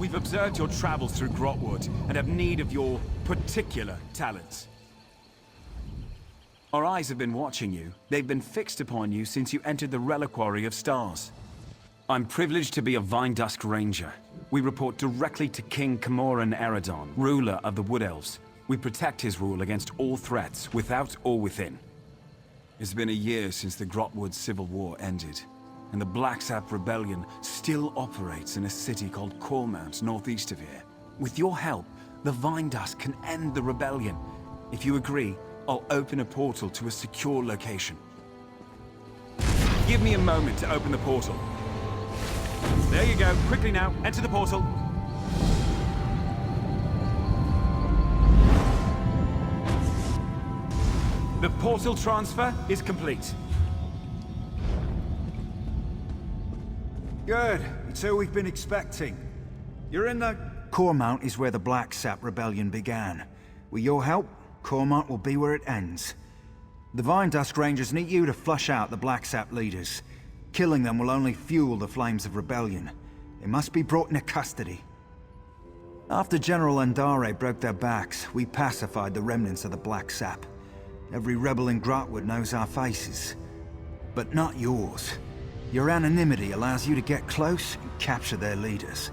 We've observed your travels through Grahtwood and have need of your particular talents. Our eyes have been watching you. They've been fixed upon you since you entered the Reliquary of Stars. I'm privileged to be a Vinedusk Ranger. We report directly to King Cormount Eredon, ruler of the Wood Elves. We protect his rule against all threats, without or within. It's been a year since the Grahtwood Civil War ended, and the Blacksap Rebellion still operates in a city called Cormount, northeast of here. With your help, the Vinedusk can end the rebellion. If you agree, I'll open a portal to a secure location. Give me a moment to open the portal. There you go. Quickly now, enter the portal. The portal transfer is complete. Good. It's who we've been expecting. You're in the... Cormount is where the Blacksap Rebellion began. With your help, Cormount will be where it ends. The Vinedusk Rangers need you to flush out the Blacksap leaders. Killing them will only fuel the flames of rebellion. They must be brought into custody. After General Andare broke their backs, we pacified the remnants of the Blacksap. Every rebel in Grahtwood knows our faces. But not yours. Your anonymity allows you to get close and capture their leaders.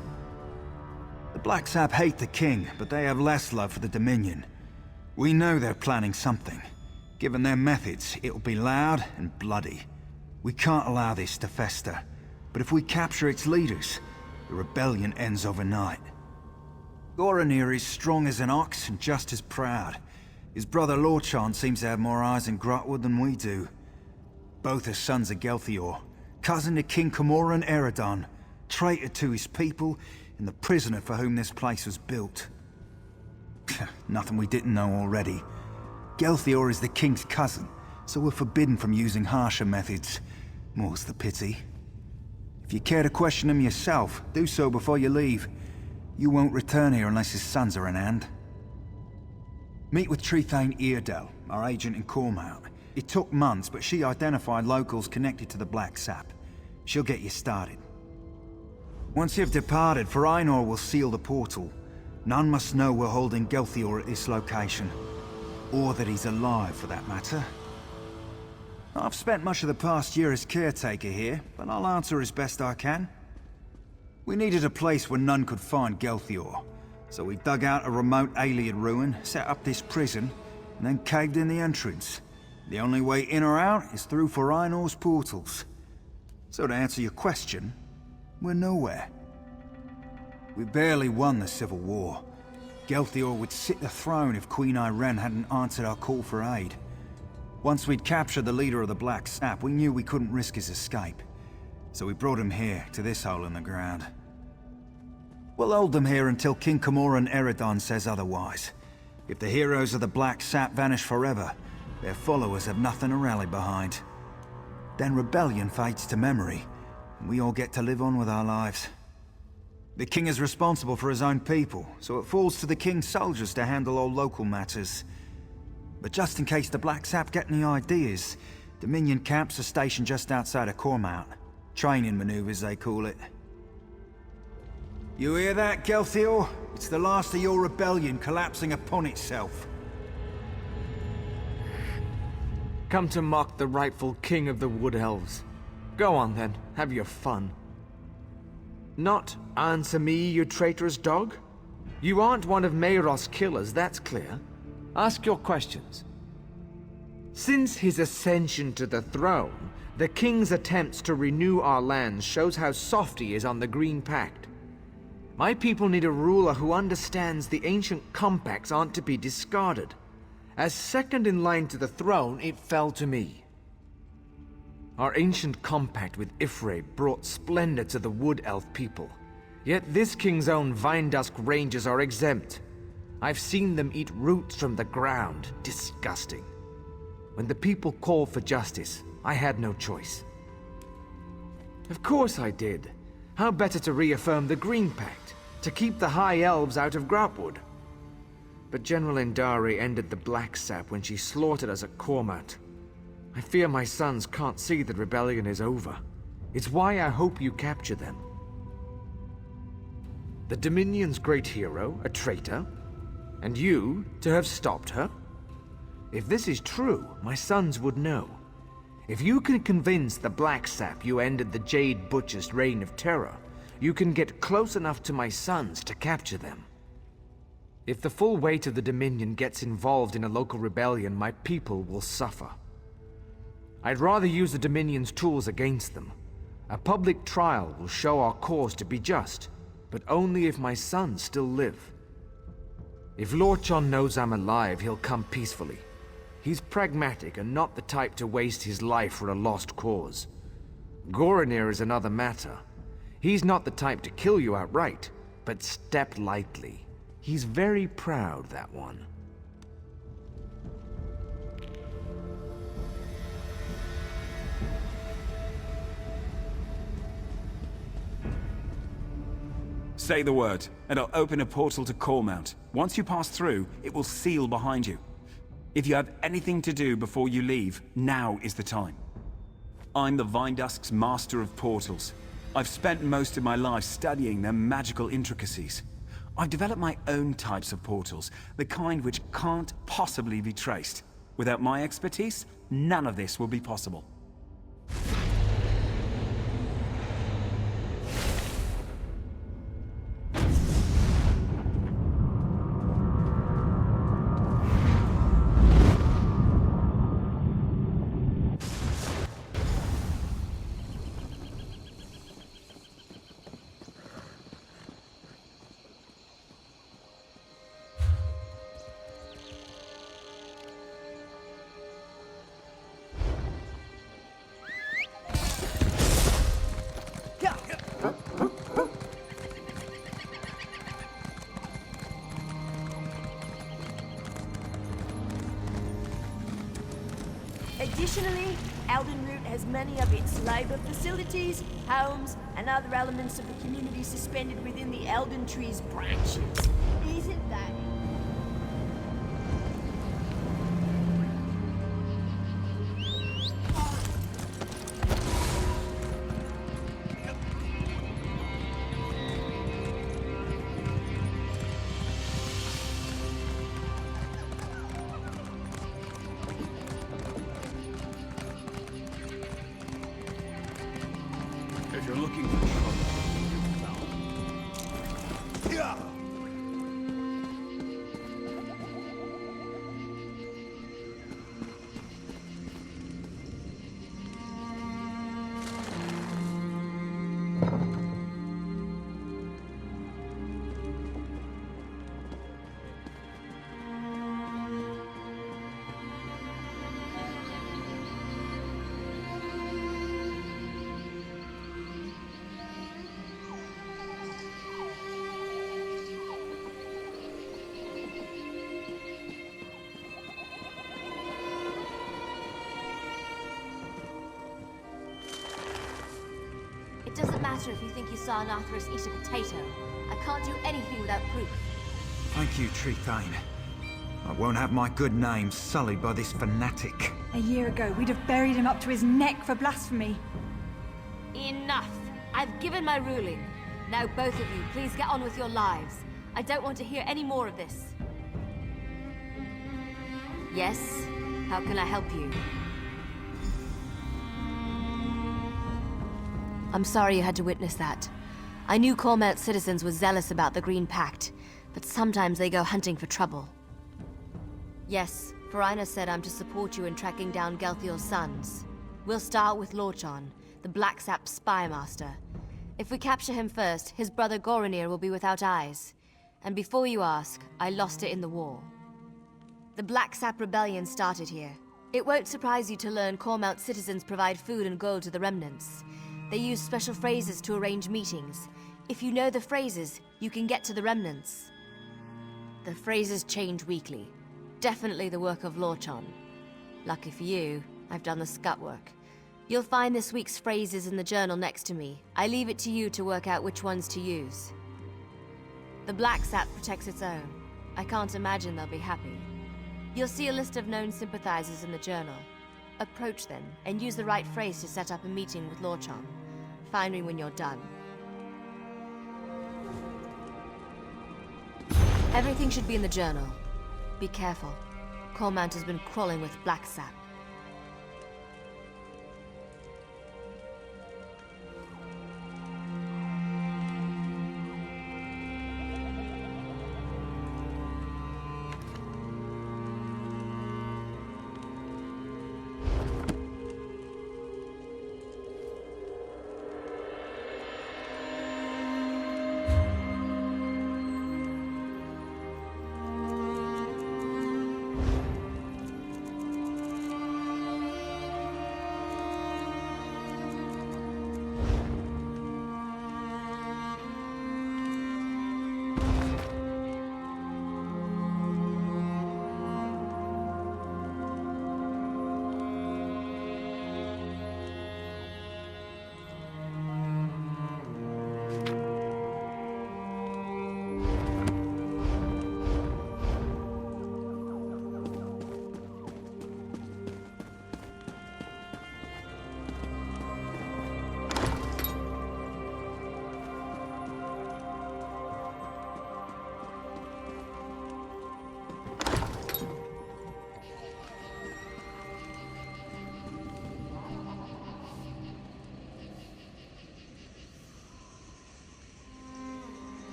The Blacksap hate the king, but they have less love for the Dominion. We know they're planning something. Given their methods, it'll be loud and bloody. We can't allow this to fester. But if we capture its leaders, the rebellion ends overnight. Gorinir is strong as an ox and just as proud. His brother Lorchon seems to have more eyes in Grahtwood than we do. Both are sons of Gelthior, cousin to King Cormount Eredon, traitor to his people, and the prisoner for whom this place was built. Nothing we didn't know already. Gelthior is the king's cousin, so we're forbidden from using harsher methods. More's the pity. If you care to question him yourself, do so before you leave. You won't return here unless his sons are in hand. Meet with Treethane Lirdel, our agent in Cormount. It took months, but she identified locals connected to the Blacksap. She'll get you started. Once you've departed, Forinor will seal the portal. None must know we're holding Gelthior at this location. Or that he's alive, for that matter. I've spent much of the past year as caretaker here, but I'll answer as best I can. We needed a place where none could find Gelthior, so we dug out a remote alien ruin, set up this prison, and then caved in the entrance. The only way in or out is through Forinor's portals. So to answer your question, we're nowhere. We barely won the Civil War. Gelthior would sit the throne if Queen Irene hadn't answered our call for aid. Once we'd captured the leader of the Blacksap, we knew we couldn't risk his escape. So we brought him here, to this hole in the ground. We'll hold them here until King Cormount Eredon says otherwise. If the heroes of the Blacksap vanish forever, their followers have nothing to rally behind. Then rebellion fades to memory, and we all get to live on with our lives. The king is responsible for his own people, so it falls to the king's soldiers to handle all local matters. But just in case the Blacksap get any ideas, Dominion camps are stationed just outside of Cormount. Training maneuvers, they call it. You hear that, Gelthior? It's the last of your rebellion collapsing upon itself. Come to mock the rightful king of the Wood Elves. Go on then, have your fun. Not answer me, you traitorous dog? You aren't one of Maeroth's killers, that's clear. Ask your questions. Since his ascension to the throne, the king's attempts to renew our lands shows how soft he is on the Green Pact. My people need a ruler who understands the ancient compacts aren't to be discarded. As second in line to the throne, it fell to me. Our ancient compact with Ifre brought splendor to the Wood Elf people. Yet this king's own Vinedusk Rangers are exempt. I've seen them eat roots from the ground. Disgusting. When the people called for justice, I had no choice. Of course I did. How better to reaffirm the Green Pact, to keep the High Elves out of Grahtwood? But General Andare ended the Blacksap when she slaughtered us at Cormount. I fear my sons can't see that rebellion is over. It's why I hope you capture them. The Dominion's great hero, a traitor? And you, to have stopped her? If this is true, my sons would know. If you can convince the Blacksap you ended the Jade Butcher's reign of terror, you can get close enough to my sons to capture them. If the full weight of the Dominion gets involved in a local rebellion, my people will suffer. I'd rather use the Dominion's tools against them. A public trial will show our cause to be just, but only if my sons still live. If Lorchon knows I'm alive, he'll come peacefully. He's pragmatic and not the type to waste his life for a lost cause. Gorinir is another matter. He's not the type to kill you outright, but step lightly. He's very proud, that one. Say the word, and I'll open a portal to Cormount. Once you pass through, it will seal behind you. If you have anything to do before you leave, now is the time. I'm the Vinedusk's master of portals. I've spent most of my life studying their magical intricacies. I've developed my own types of portals, the kind which can't possibly be traced. Without my expertise, none of this will be possible. Additionally, Eldenroot has many of its labor facilities, homes, and other elements of the community suspended within the Elden Tree's branches. Isn't that... If you're looking for trouble, yeah. It doesn't matter if you think you saw an Arthurus eat a potato. I can't do anything without proof. Thank you, Treethane. I won't have my good name sullied by this fanatic. A year ago, we'd have buried him up to his neck for blasphemy. Enough! I've given my ruling. Now both of you, please get on with your lives. I don't want to hear any more of this. Yes? How can I help you? I'm sorry you had to witness that. I knew Cormount citizens were zealous about the Green Pact, but sometimes they go hunting for trouble. Yes, Forinor said I'm to support you in tracking down Gelthior's sons. We'll start with Lorchon, the Blacksap spy master. If we capture him first, his brother Gorinir will be without eyes. And before you ask, I lost it in the war. The Blacksap rebellion started here. It won't surprise you to learn Cormount citizens provide food and gold to the remnants. They use special phrases to arrange meetings. If you know the phrases, you can get to the remnants. The phrases change weekly. Definitely the work of Lorchon. Lucky for you, I've done the scut work. You'll find this week's phrases in the journal next to me. I leave it to you to work out which ones to use. The Blacksap protects its own. I can't imagine they'll be happy. You'll see a list of known sympathizers in the journal. Approach them, and use the right phrase to set up a meeting with Lorchon. Find me when you're done. Everything should be in the journal. Be careful. Cormount has been crawling with Blacksap.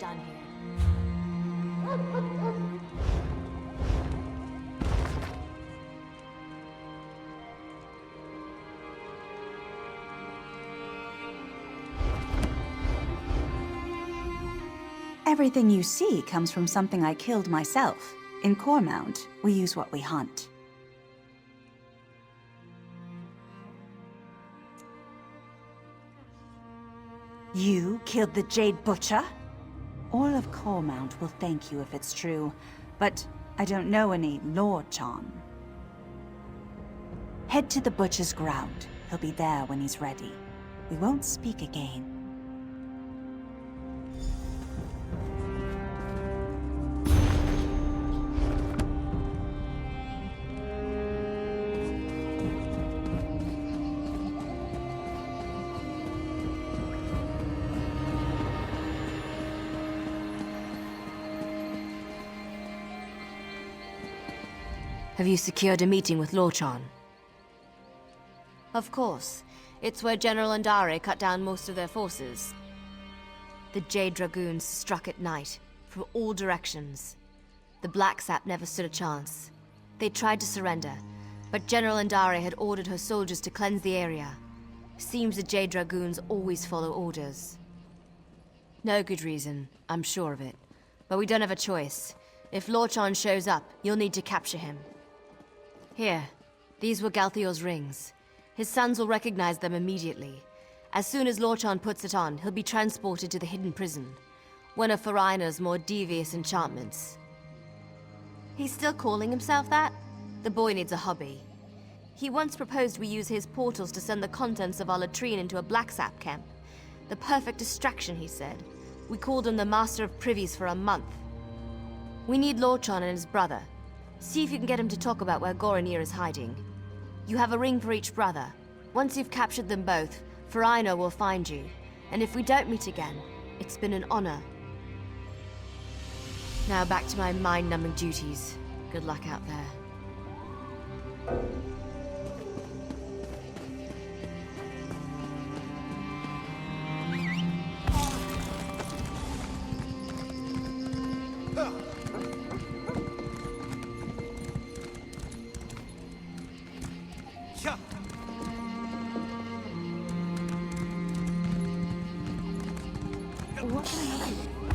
Done here. Everything you see comes from something I killed myself. In Cormount, we use what we hunt. You killed the Jade Butcher? All of Cormount will thank you if it's true, but I don't know any Lorchon. Head to the Butcher's ground. He'll be there when he's ready. We won't speak again. Have you secured a meeting with Lorchon? Of course. It's where General Andare cut down most of their forces. The Jade Dragoons struck at night, from all directions. The Blacksap never stood a chance. They tried to surrender, but General Andare had ordered her soldiers to cleanse the area. Seems the Jade Dragoons always follow orders. No good reason, I'm sure of it. But we don't have a choice. If Lorchon shows up, you'll need to capture him. Here, these were Gelthior's rings. His sons will recognize them immediately. As soon as Lorchon puts it on, he'll be transported to the hidden prison. One of Forinor's more devious enchantments. He's still calling himself that? The boy needs a hobby. He once proposed we use his portals to send the contents of our latrine into a Blacksap camp. The perfect distraction, he said. We called him the Master of Privies for a month. We need Lorchon and his brother. See if you can get him to talk about where Gorinir is hiding. You have a ring for each brother. Once you've captured them both, Forinor will find you. And if we don't meet again, it's been an honor. Now back to my mind-numbing duties. Good luck out there. What can I help you with?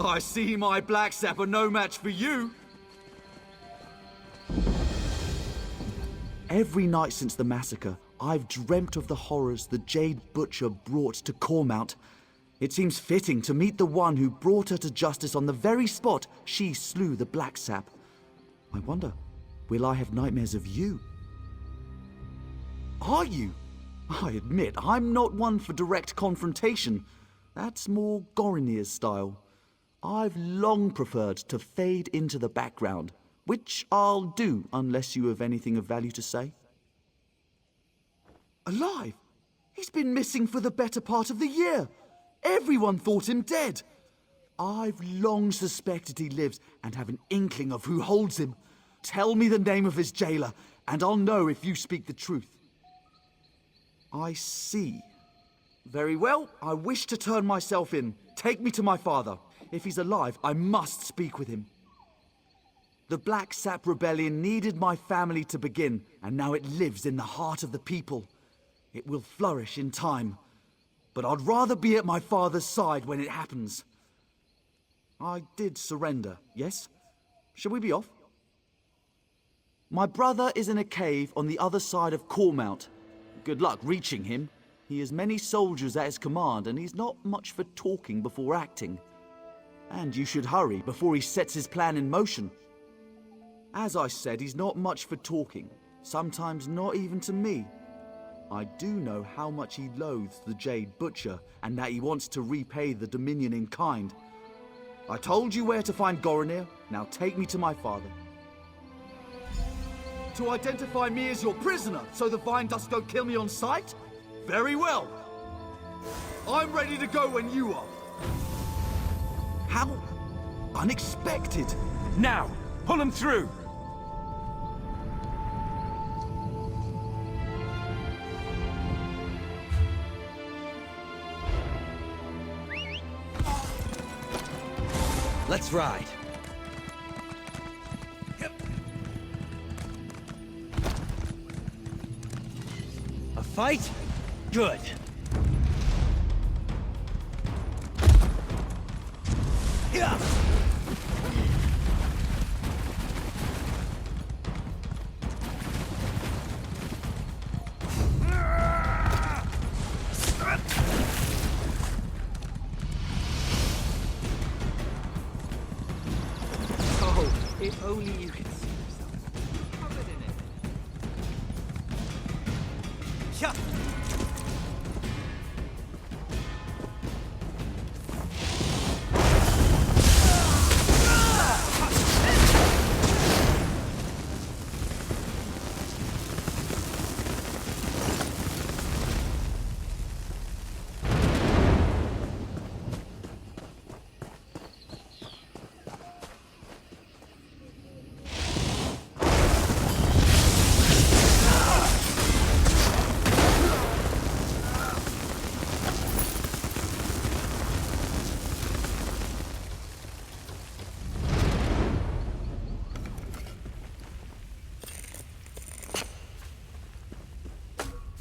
I see my Blacksap are no match for you. Every night since the massacre, I've dreamt of the horrors the Jade Butcher brought to Cormount. It seems fitting to meet the one who brought her to justice on the very spot she slew the Blacksap. I wonder, will I have nightmares of you? Are you? I admit, I'm not one for direct confrontation. That's more Gorinir's style. I've long preferred to fade into the background, which I'll do unless you have anything of value to say. Alive? He's been missing for the better part of the year. Everyone thought him dead. I've long suspected he lives and have an inkling of who holds him. Tell me the name of his jailer, and I'll know if you speak the truth. I see. Very well, I wish to turn myself in. Take me to my father. If he's alive, I must speak with him. The Blacksap Rebellion needed my family to begin, and now it lives in the heart of the people. It will flourish in time, but I'd rather be at my father's side when it happens. I did surrender, yes? Shall we be off? My brother is in a cave on the other side of Cormount. Good luck reaching him. He has many soldiers at his command, and he's not much for talking before acting. And you should hurry before he sets his plan in motion. As I said, he's not much for talking, sometimes not even to me. I do know how much he loathes the Jade Butcher, and that he wants to repay the Dominion in kind. I told you where to find Gorinir, now take me to my father. To identify me as your prisoner, so the Vinedusk don't kill me on sight? Very well. I'm ready to go when you are. How unexpected. Now, pull him through! Let's ride. A fight? Good. Yeah. If only you could see yourself covered in it. Yeah.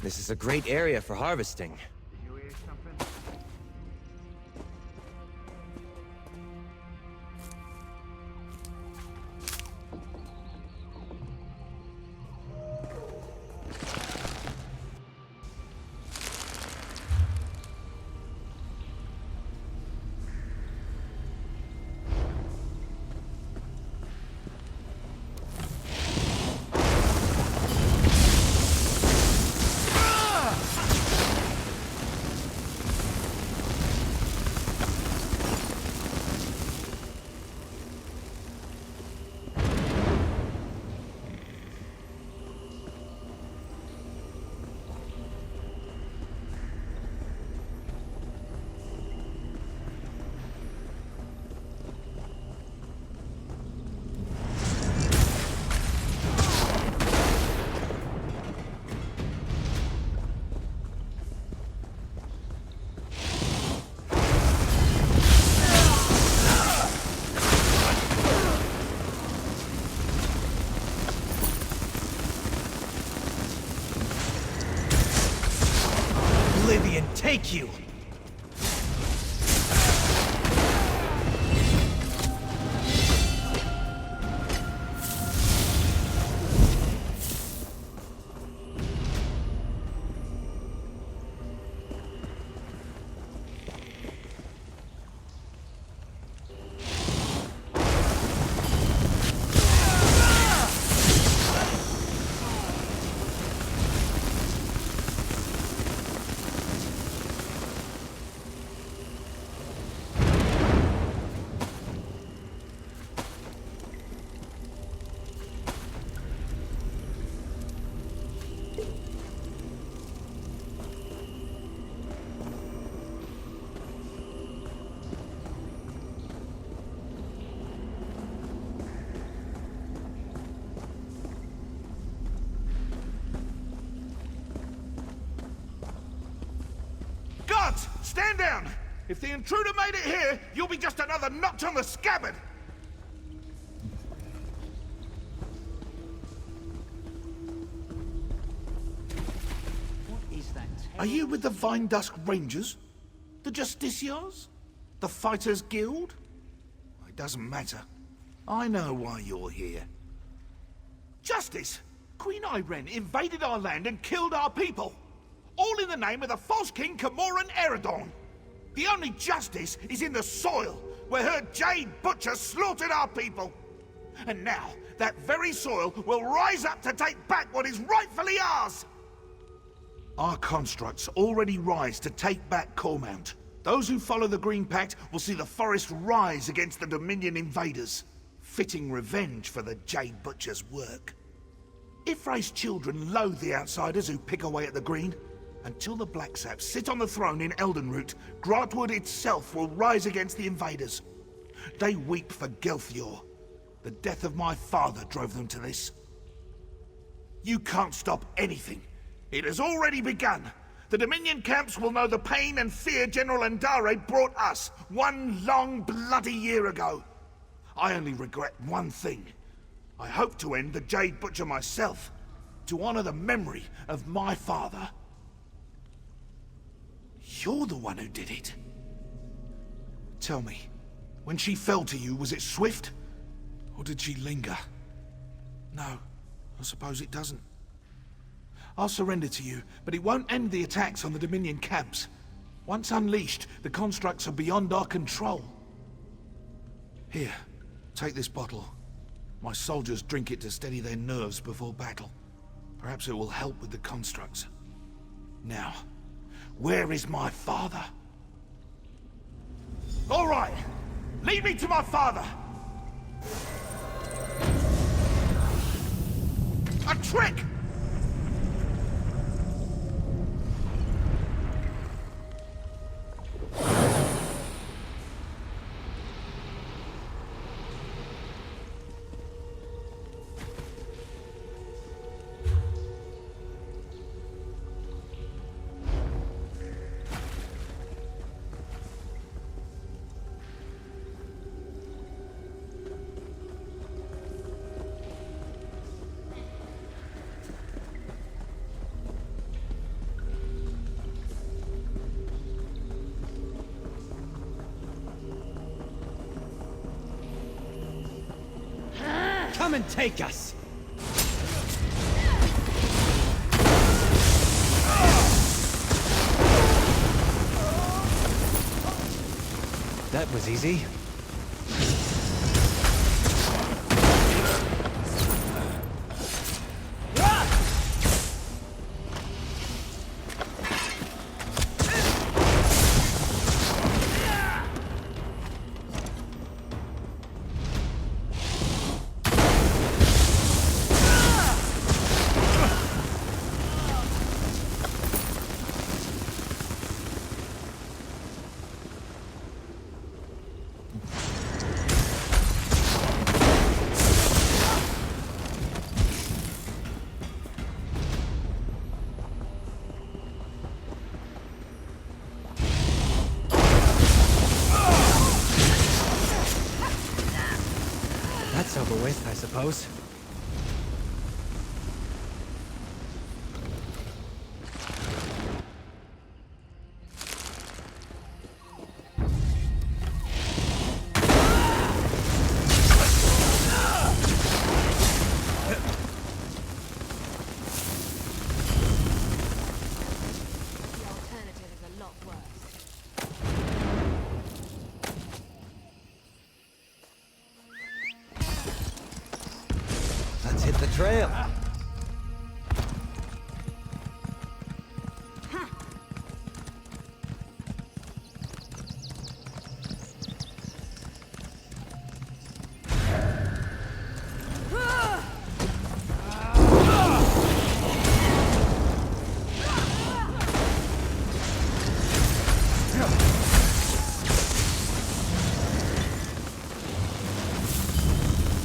This is a great area for harvesting. Did you hear something? Take you! stand down! If the intruder made it here, you'll be just another notch on the scabbard! Are you with the Vinedusk Rangers? The Justiciars? The Fighters Guild? It doesn't matter. I know why you're here. Justice! Queen Irene invaded our land and killed our people! All in the name of the false king Cormount Eredon! The only justice is in the soil, where her Jade Butcher slaughtered our people! And now, that very soil will rise up to take back what is rightfully ours! Our constructs already rise to take back Cormount. Those who follow the Green Pact will see the forest rise against the Dominion invaders, fitting revenge for the Jade Butcher's work. Ifray's children loathe the outsiders who pick away at the Green. Until the Blacksap sit on the throne in Eldenroot, Grahtwood itself will rise against the invaders. They weep for Gelthior. The death of my father drove them to this. You can't stop anything. It has already begun. The Dominion camps will know the pain and fear General Andare brought us one long bloody year ago. I only regret one thing. I hope to end the Jade Butcher myself, to honor the memory of my father. You're the one who did it. Tell me, when she fell to you, was it swift? Or did she linger? No, I suppose it doesn't. I'll surrender to you, but it won't end the attacks on the Dominion camps. Once unleashed, the constructs are beyond our control. Here, take this bottle. My soldiers drink it to steady their nerves before battle. Perhaps it will help with the constructs. Now, where is my father? All right, lead me to my father! A trick! Come and take us! That was easy. That's over with, I suppose. Hit the trail.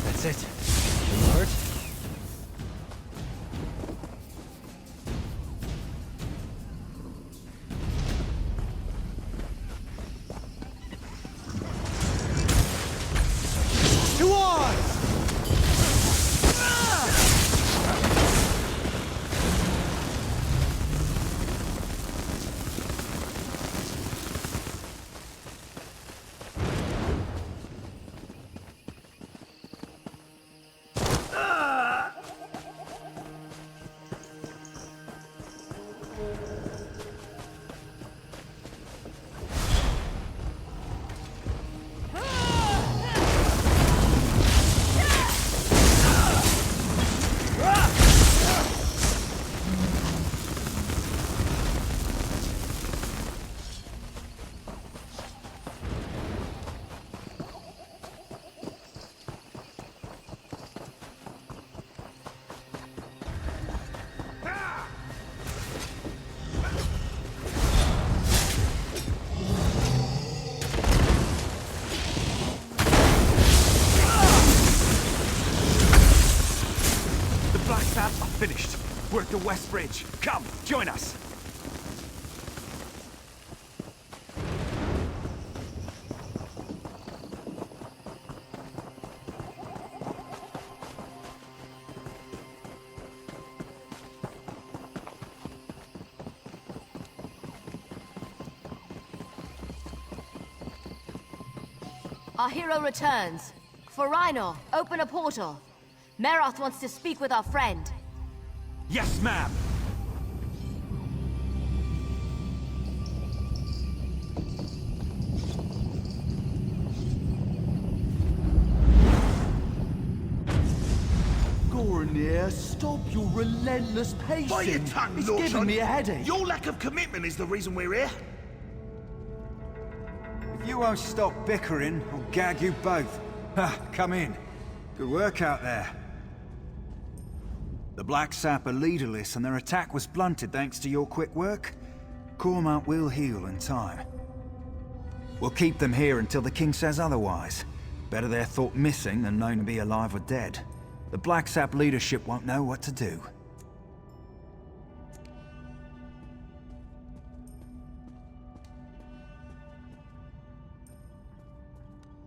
That's it. You hurt? Blacksap are finished. We're at the West Bridge. Come, join us. Our hero returns. Forinor, open a portal. Maeroth wants to speak with our friend. Yes, ma'am. Gorinir, stop your relentless pacing. By your tongue, It's Lorchon. giving me a headache. Your lack of commitment is the reason we're here. If you won't stop bickering, I'll gag you both. Ha, come in. Good work out there. The Blacksap are leaderless and their attack was blunted thanks to your quick work. Cormount will heal in time. We'll keep them here until the king says otherwise. Better they're thought missing than known to be alive or dead. The Blacksap leadership won't know what to do.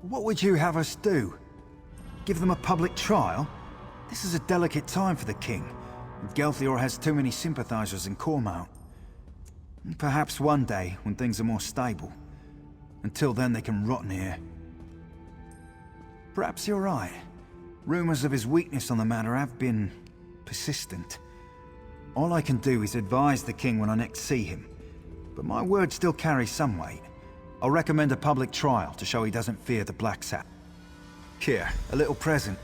What would you have us do? Give them a public trial? This is a delicate time for the king. Gelthior has too many sympathizers in Cormount. Perhaps one day, when things are more stable. Until then, they can rot in here. Perhaps you're right. Rumors of his weakness on the matter have been persistent. All I can do is advise the king when I next see him. But my word still carries some weight. I'll recommend a public trial to show he doesn't fear the Blacksap. Here, a little present.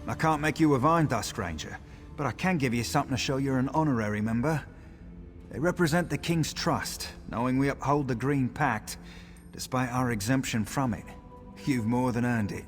I can't make you a Vinedusk Ranger, but I can give you something to show you're an honorary member. They represent the King's trust, knowing we uphold the Green Pact, despite our exemption from it. You've more than earned it.